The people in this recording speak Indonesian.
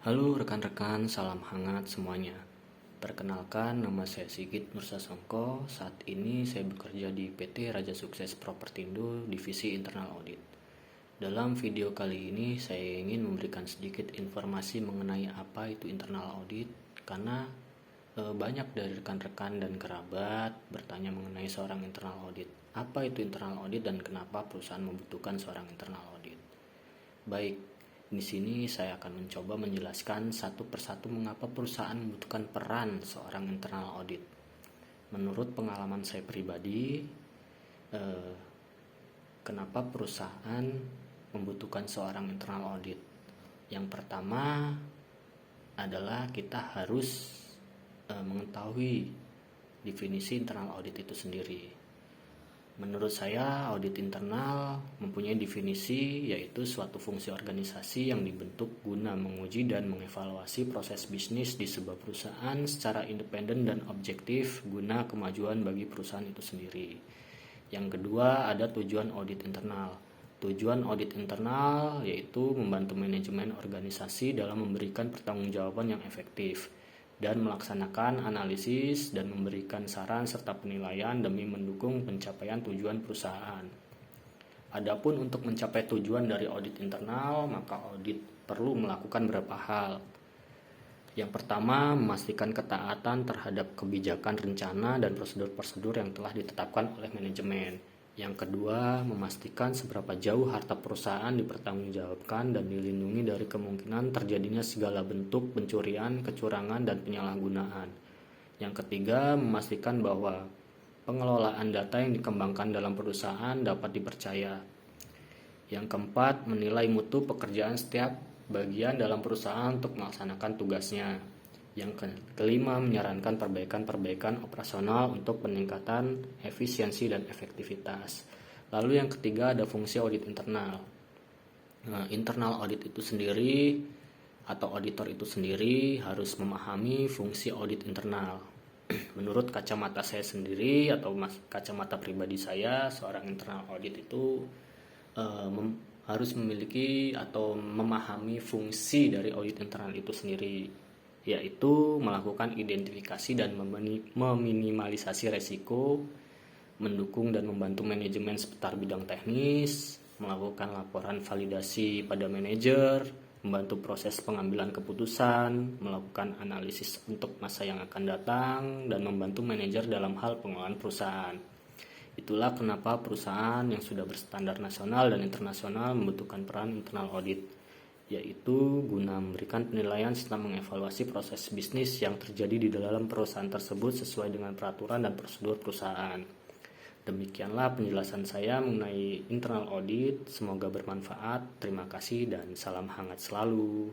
Halo rekan-rekan, salam hangat semuanya. Perkenalkan, nama saya Sigit Nursasongko. Saat ini saya bekerja di PT Raja Sukses Propertindo, Divisi Internal Audit. Dalam video kali ini saya ingin memberikan sedikit informasi mengenai apa itu internal audit, karena banyak dari rekan-rekan dan kerabat bertanya mengenai seorang internal audit. Apa itu internal audit dan kenapa perusahaan membutuhkan seorang internal audit? Baik, di sini saya akan mencoba menjelaskan satu persatu mengapa perusahaan membutuhkan peran seorang internal audit. Menurut pengalaman saya pribadi, kenapa perusahaan membutuhkan seorang internal audit? Yang pertama adalah kita harus mengetahui definisi internal audit itu sendiri. Menurut saya, audit internal mempunyai definisi, yaitu suatu fungsi organisasi yang dibentuk guna menguji dan mengevaluasi proses bisnis di sebuah perusahaan secara independen dan objektif guna kemajuan bagi perusahaan itu sendiri. Yang kedua, ada tujuan audit internal. Tujuan audit internal yaitu membantu manajemen organisasi dalam memberikan pertanggungjawaban yang efektif dan melaksanakan analisis dan memberikan saran serta penilaian demi mendukung pencapaian tujuan perusahaan. Adapun untuk mencapai tujuan dari audit internal, maka audit perlu melakukan beberapa hal. Yang pertama, memastikan ketaatan terhadap kebijakan rencana dan prosedur-prosedur yang telah ditetapkan oleh manajemen. Yang kedua, memastikan seberapa jauh harta perusahaan dipertanggungjawabkan dan dilindungi dari kemungkinan terjadinya segala bentuk pencurian, kecurangan, dan penyalahgunaan. Yang ketiga, memastikan bahwa pengelolaan data yang dikembangkan dalam perusahaan dapat dipercaya. Yang keempat, menilai mutu pekerjaan setiap bagian dalam perusahaan untuk melaksanakan tugasnya. Yang kelima, menyarankan perbaikan-perbaikan operasional untuk peningkatan efisiensi dan efektivitas. Lalu yang ketiga, ada fungsi audit internal. Internal audit itu sendiri atau auditor itu sendiri harus memahami fungsi audit internal. Menurut kacamata saya sendiri atau kacamata pribadi saya, seorang internal audit itu harus memiliki atau memahami fungsi dari audit internal itu sendiri, yaitu melakukan identifikasi dan meminimalisasi resiko, mendukung dan membantu manajemen seputar bidang teknis, melakukan laporan validasi pada manajer, membantu proses pengambilan keputusan, melakukan analisis untuk masa yang akan datang, dan membantu manajer dalam hal pengelolaan perusahaan. Itulah kenapa perusahaan yang sudah berstandar nasional dan internasional membutuhkan peran internal audit, yaitu guna memberikan penilaian serta mengevaluasi proses bisnis yang terjadi di dalam perusahaan tersebut sesuai dengan peraturan dan prosedur perusahaan. Demikianlah penjelasan saya mengenai internal audit. Semoga bermanfaat. Terima kasih dan salam hangat selalu.